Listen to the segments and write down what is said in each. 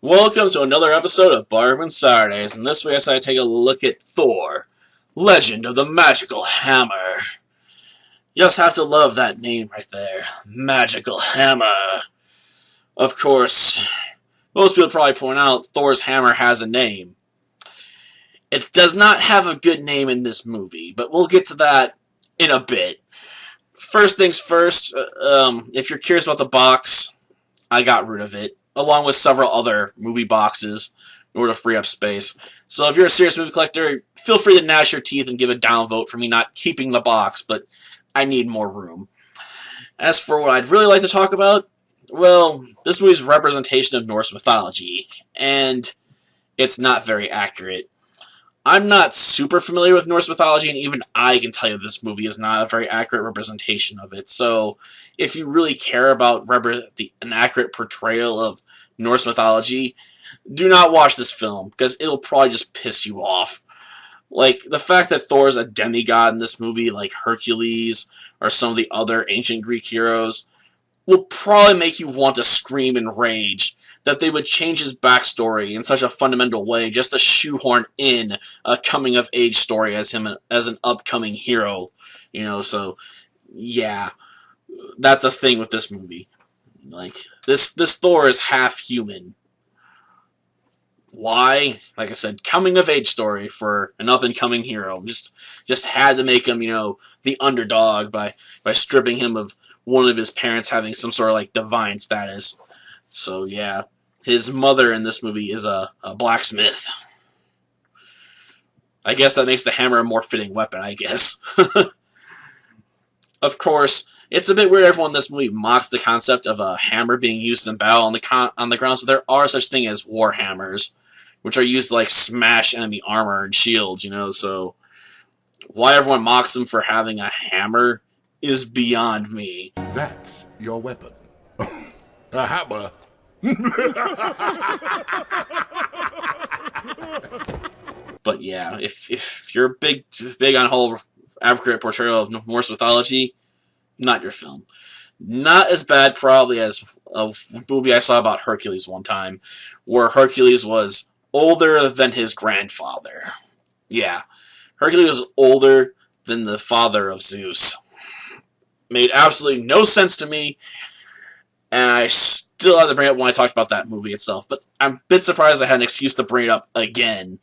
Welcome to another episode of Bargain Saturdays, and this week I decided to take a look at Thor, Legend of the Magical Hammer. You just have to love that name right there, Magical Hammer. Of course, most people probably point out Thor's hammer has a name. It does not have a good name in this movie, but we'll get to that in a bit. First things first, if you're curious about the box, I got rid of it, along with several other movie boxes in order to free up space. So if you're a serious movie collector, feel free to gnash your teeth and give a downvote for me not keeping the box, but I need more room. As for what I'd really like to talk about, well, this movie's representation of Norse mythology, and it's not very accurate. I'm not super familiar with Norse mythology, and even I can tell you this movie is not a very accurate representation of it. So, if you really care about an accurate portrayal of Norse mythology, do not watch this film, because it'll probably just piss you off. Like, the fact that Thor's a demigod in this movie, like Hercules, or some of the other ancient Greek heroes, will probably make you want to scream in rage that they would change his backstory in such a fundamental way just to shoehorn in a coming-of-age story as him as an upcoming hero. So, yeah, that's a thing with this movie. Like, this Thor is half human. Why? Like I said, coming-of-age story for an up-and-coming hero. Just had to make him, the underdog by stripping him of one of his parents having some sort of, like, divine status. So, yeah. His mother in this movie is a blacksmith. I guess that makes the hammer a more fitting weapon, I guess. Of course, it's a bit weird everyone in this movie mocks the concept of a hammer being used in battle on the ground, so there are such things as war hammers, which are used to, like, smash enemy armor and shields, so why everyone mocks them for having a hammer is beyond me. That's your weapon. A hammer. But yeah, if you're big on whole accurate portrayal of Norse mythology, not your film. Not as bad probably as a movie I saw about Hercules one time, where Hercules was older than his grandfather. Yeah, Hercules was older than the father of Zeus. Made absolutely no sense to me, and I still have to bring it up when I talked about that movie itself, but I'm a bit surprised I had an excuse to bring it up again.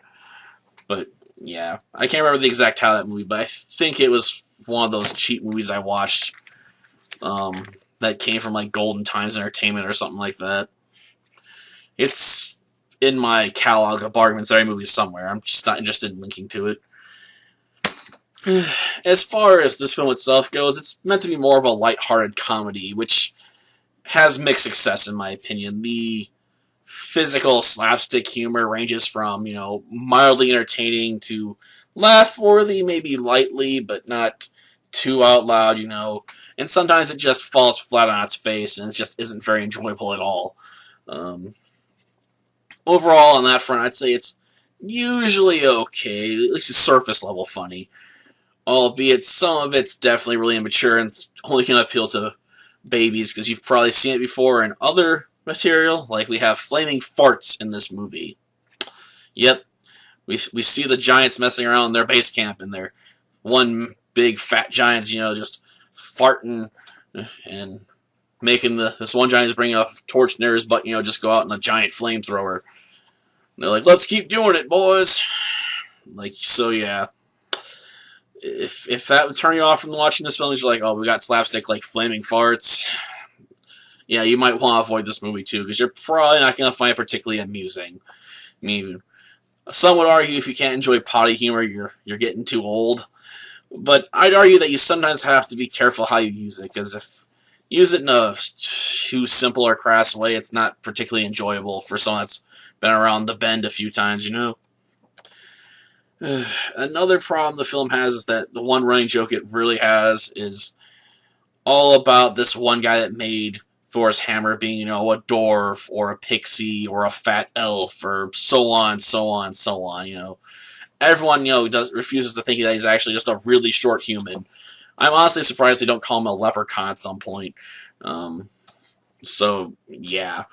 But, yeah, I can't remember the exact title of that movie, but I think it was one of those cheap movies I watched that came from, like, Golden Times Entertainment or something like that. It's in my catalog of Bargain Saturday movies somewhere. I'm just not interested in linking to it. As far as this film itself goes, it's meant to be more of a lighthearted comedy, which has mixed success in my opinion. The physical slapstick humor ranges from, mildly entertaining to laugh-worthy, maybe lightly, but not too out loud, and sometimes it just falls flat on its face and it just isn't very enjoyable at all. Overall, on that front, I'd say it's usually okay, at least it's surface level funny, albeit some of it's definitely really immature and only can appeal to babies, because you've probably seen it before in other material, like we have flaming farts in this movie. Yep, we see the giants messing around in their base camp, and they're one big fat giants, just farting and making this one giant is bringing a torch near his butt, just go out in a giant flamethrower. And they're like, let's keep doing it, boys. Like, so yeah. If that would turn you off from watching this film, you're like, oh, we got slapstick, like, flaming farts, yeah, you might want to avoid this movie, too, because you're probably not going to find it particularly amusing. I mean, some would argue if you can't enjoy potty humor, you're getting too old. But I'd argue that you sometimes have to be careful how you use it, because if you use it in a too simple or crass way, it's not particularly enjoyable for someone that's been around the bend a few times, Another problem the film has is that the one running joke it really has is all about this one guy that made Thor's hammer being, a dwarf or a pixie or a fat elf or so on, so on, so on, Everyone, refuses to think that he's actually just a really short human. I'm honestly surprised they don't call him a leprechaun at some point. So, yeah.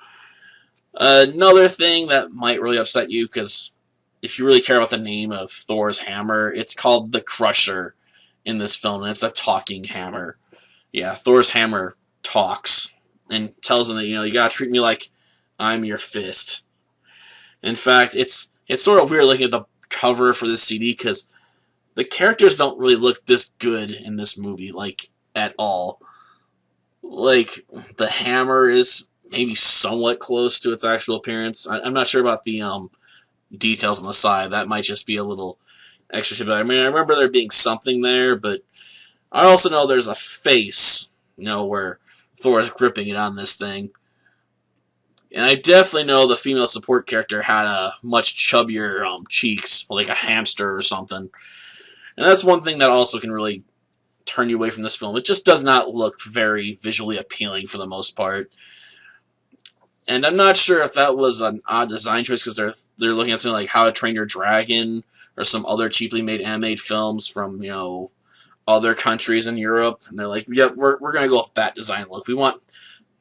Another thing that might really upset you, because if you really care about the name of Thor's hammer, it's called the Crusher in this film, and it's a talking hammer. Yeah, Thor's hammer talks and tells him that, you gotta treat me like I'm your fist. In fact, it's sort of weird looking at the cover for this CD, because the characters don't really look this good in this movie, like, at all. Like, the hammer is maybe somewhat close to its actual appearance. I'm not sure about the details on the side. That might just be a little extra shit. I mean, I remember there being something there, but I also know there's a face, where Thor is gripping it on this thing. And I definitely know the female support character had a much chubbier cheeks, like a hamster or something. And that's one thing that also can really turn you away from this film. It just does not look very visually appealing for the most part. And I'm not sure if that was an odd design choice, because they're looking at something like How to Train Your Dragon or some other cheaply made animated films from, other countries in Europe. And they're like, yeah, we're going to go with that design look. We want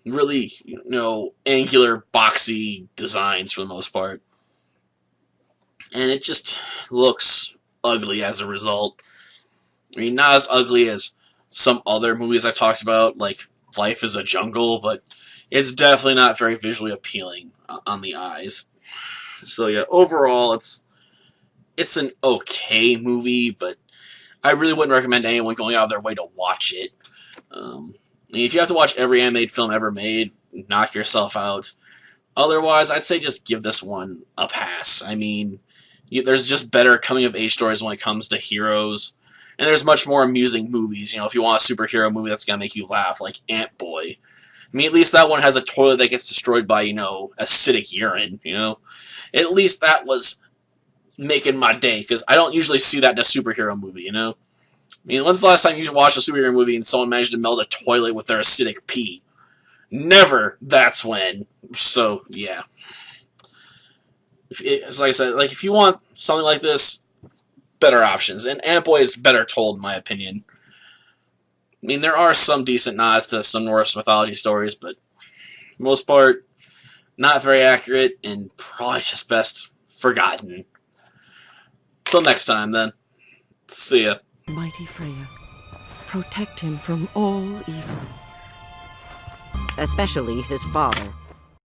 really, angular, boxy designs for the most part. And it just looks ugly as a result. I mean, not as ugly as some other movies I've talked about, like Life is a Jungle, but it's definitely not very visually appealing on the eyes. So yeah, overall, it's an okay movie, but I really wouldn't recommend anyone going out of their way to watch it. I mean, if you have to watch every animated film ever made, knock yourself out. Otherwise, I'd say just give this one a pass. I mean, there's just better coming-of-age stories when it comes to heroes. And there's much more amusing movies, if you want a superhero movie that's going to make you laugh, like Ant-Boy. I mean, at least that one has a toilet that gets destroyed by, acidic urine, At least that was making my day, because I don't usually see that in a superhero movie, I mean, when's the last time you watched a superhero movie and someone managed to melt a toilet with their acidic pee? Never. That's when. So, yeah. It's like I said, if you want something like this, better options. And Ant-Boy is better told, in my opinion. I mean, there are some decent nods to some Norse mythology stories, but for the most part, not very accurate, and probably just best forgotten. Till next time, then. See ya. Mighty Freya, protect him from all evil. Especially his father.